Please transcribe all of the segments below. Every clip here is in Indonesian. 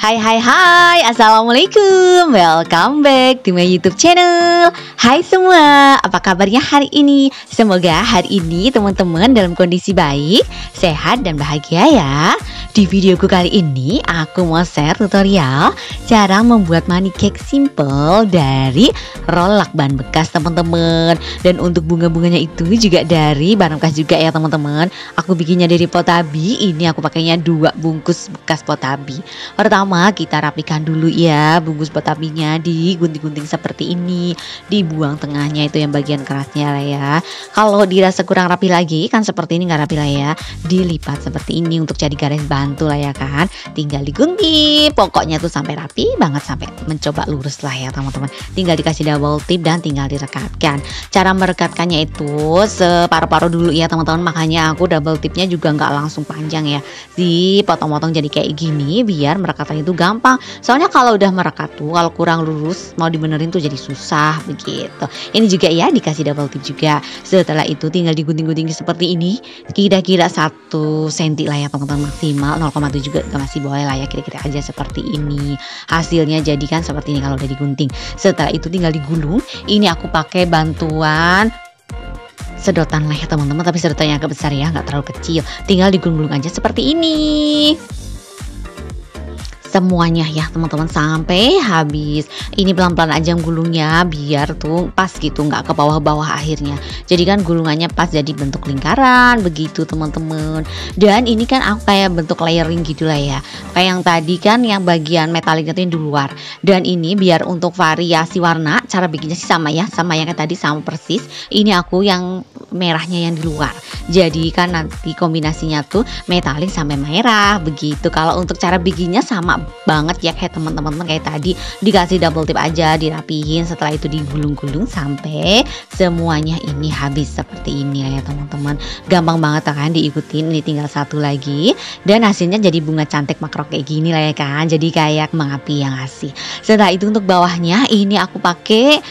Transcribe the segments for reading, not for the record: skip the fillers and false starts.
Hai, Assalamualaikum. Welcome back to my YouTube channel. Hai semua, apa kabarnya hari ini? Semoga hari ini teman-teman dalam kondisi baik, sehat dan bahagia ya. Di videoku kali ini aku mau share tutorial cara membuat money cake simple dari roll lakban bekas teman-teman. Dan untuk bunga-bunganya itu juga dari barang bekas juga ya teman-teman. Aku bikinnya dari potabi. Ini aku pakainya 2 bungkus bekas potabi. Pertama kita rapikan dulu ya bungkus potabinya, digunting-gunting seperti ini, dibuang tengahnya itu yang bagian kerasnya lah ya. Kalau dirasa kurang rapi lagi kan seperti ini nggak rapi lah ya, dilipat seperti ini untuk jadi garis bantu lah ya kan. Tinggal digunting pokoknya tuh sampai rapi banget, sampai mencoba lurus lah ya teman-teman. Tinggal dikasih double tip dan tinggal direkatkan. Cara merekatkannya itu separuh-paruh dulu ya teman-teman, makanya aku double tipnya juga nggak langsung panjang ya, dipotong-potong jadi kayak gini biar merekatnya itu gampang. Soalnya kalau udah merekat tuh kalau kurang lurus mau dibenerin tuh jadi susah begitu. Ini juga ya dikasih double tip juga. Setelah itu tinggal digunting-gunting seperti ini, kira-kira 1 cm lah ya teman-teman, maksimal 0,7 juga masih boleh lah ya, kira-kira aja seperti ini. Hasilnya jadikan seperti ini kalau udah digunting. Setelah itu tinggal digulung. Ini aku pakai bantuan sedotan lah ya teman-teman, tapi sedotannya agak besar ya, nggak terlalu kecil. Tinggal digulung-gulung aja seperti ini semuanya ya teman-teman sampai habis. Ini pelan-pelan aja gulungnya biar tuh pas gitu, nggak ke bawah-bawah akhirnya. Jadi kan gulungannya pas jadi bentuk lingkaran begitu teman-teman. Dan ini kan aku kayak bentuk layering gitulah ya. Kayak yang tadi kan yang bagian metaliknya tuh di luar. Dan ini biar untuk variasi warna, cara bikinnya sih sama ya, sama yang tadi sama persis. Ini aku yang merahnya yang di luar. Jadi kan nanti kombinasinya tuh metalik sampai merah begitu. Kalau untuk cara bikinnya sama banget ya kayak teman-teman kayak tadi, dikasih double tip aja, dirapihin, setelah itu digulung-gulung sampai semuanya ini habis seperti ini ya teman-teman. Gampang banget kan diikutin. Ini tinggal 1 lagi dan hasilnya jadi bunga cantik makro kayak gini lah ya kan, jadi kayak kembang api yang ngasih. Setelah itu untuk bawahnya ini aku pakai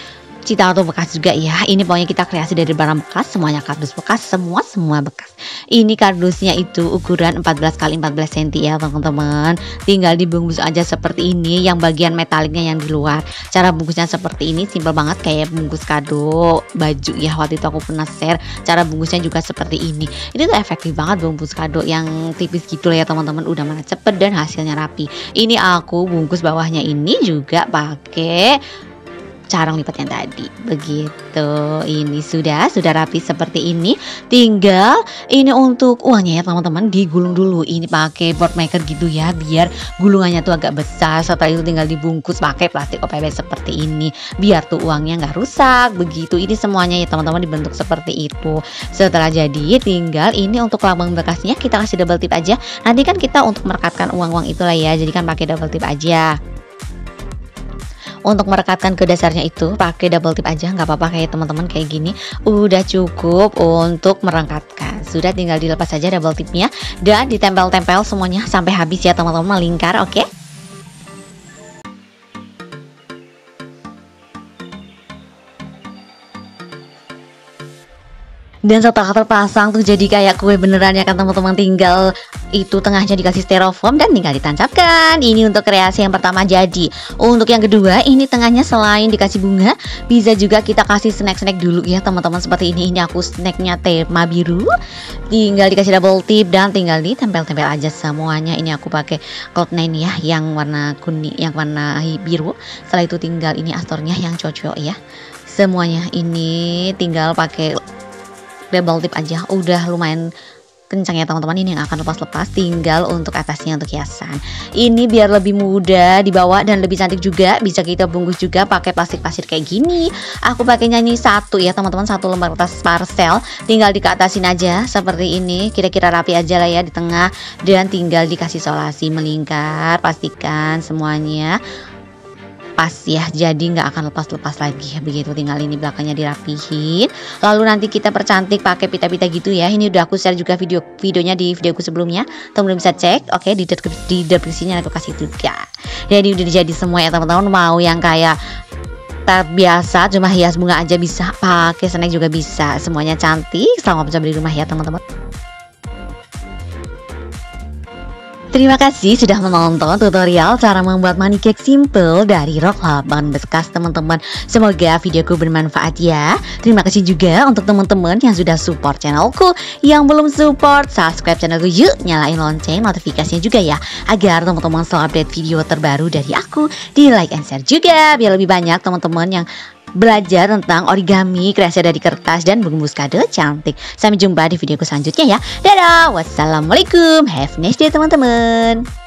citato bekas juga ya. Ini pokoknya kita kreasi dari barang bekas, semuanya kardus bekas, semua bekas. Ini kardusnya itu ukuran 14 x 14 cm ya teman-teman. Tinggal dibungkus aja seperti ini, yang bagian metaliknya yang di luar. Cara bungkusnya seperti ini, simple banget kayak bungkus kado baju ya. Waktu itu aku pernah share cara bungkusnya juga seperti ini. Ini tuh efektif banget bungkus kado yang tipis gitu lah ya teman-teman. Udah mana cepet dan hasilnya rapi. Ini aku bungkus bawahnya ini juga pakai carang lipat yang tadi begitu. Ini sudah rapi seperti ini. Tinggal ini untuk uangnya ya teman-teman, digulung dulu. Ini pakai board maker gitu ya biar gulungannya tuh agak besar. Setelah itu tinggal dibungkus pakai plastik OPW seperti ini biar tuh uangnya nggak rusak begitu. Ini semuanya ya teman-teman dibentuk seperti itu. Setelah jadi tinggal ini untuk lambang bekasnya kita kasih double tip aja. Nanti kan kita untuk merekatkan uang-uang itulah ya, jadi kan pakai double tip aja. Untuk merekatkan ke dasarnya itu pakai double tip aja, nggak apa-apa kayak teman-teman kayak gini. Udah cukup untuk merekatkan. Sudah tinggal dilepas saja double tipnya dan ditempel-tempel semuanya sampai habis ya teman-teman, melingkar. Oke. Dan setelah terpasang tuh jadi kayak kue beneran ya kan teman-teman. Tinggal itu tengahnya dikasih styrofoam dan tinggal ditancapkan. Ini untuk kreasi yang pertama jadi. Untuk yang kedua ini tengahnya selain dikasih bunga, bisa juga kita kasih snack-snack dulu ya teman-teman seperti ini. Ini aku snacknya tema biru. Tinggal dikasih double tip dan tinggal ditempel-tempel aja semuanya. Ini aku pakai Cloud9 ya yang warna kuning, yang warna biru. Setelah itu tinggal ini astornya yang cocok ya. Semuanya ini tinggal pakai double tip aja, udah lumayan kencang ya teman-teman. Ini yang akan lepas-lepas, tinggal untuk atasnya untuk hiasan. Ini biar lebih mudah dibawa dan lebih cantik juga, bisa kita bungkus juga pakai plastik pasir kayak gini. Aku pakainya ini 1 ya teman-teman, 1 lembar kertas parcel. Tinggal dikeatasin aja seperti ini, kira-kira rapi aja lah ya di tengah, dan tinggal dikasih solasi melingkar. Pastikan semuanya pas ya, jadi nggak akan lepas-lepas lagi begitu. Tinggal ini belakangnya dirapihin, lalu nanti kita percantik pakai pita-pita gitu ya. Ini udah aku share juga videonya di videoku sebelumnya, teman-teman bisa cek. Oke, di deskripsinya aku kasih juga. Jadi udah jadi semua ya teman-teman. Mau yang kayak biasa cuma hias bunga aja bisa, pakai snack juga bisa, semuanya cantik selama bisa beli rumah ya teman-teman. Terima kasih sudah menonton tutorial cara membuat money cake simple dari rok laban bekas teman-teman. Semoga videoku bermanfaat ya. Terima kasih juga untuk teman-teman yang sudah support channelku. Yang belum support, subscribe channelku yuk. Nyalain lonceng notifikasinya juga ya, agar teman-teman selalu update video terbaru dari aku. Di like and share juga biar lebih banyak teman-teman yang belajar tentang origami, kreasi dari kertas, dan bungkus kado cantik. Sampai jumpa di videoku selanjutnya ya. Dadah, wassalamualaikum, have a nice day teman-teman.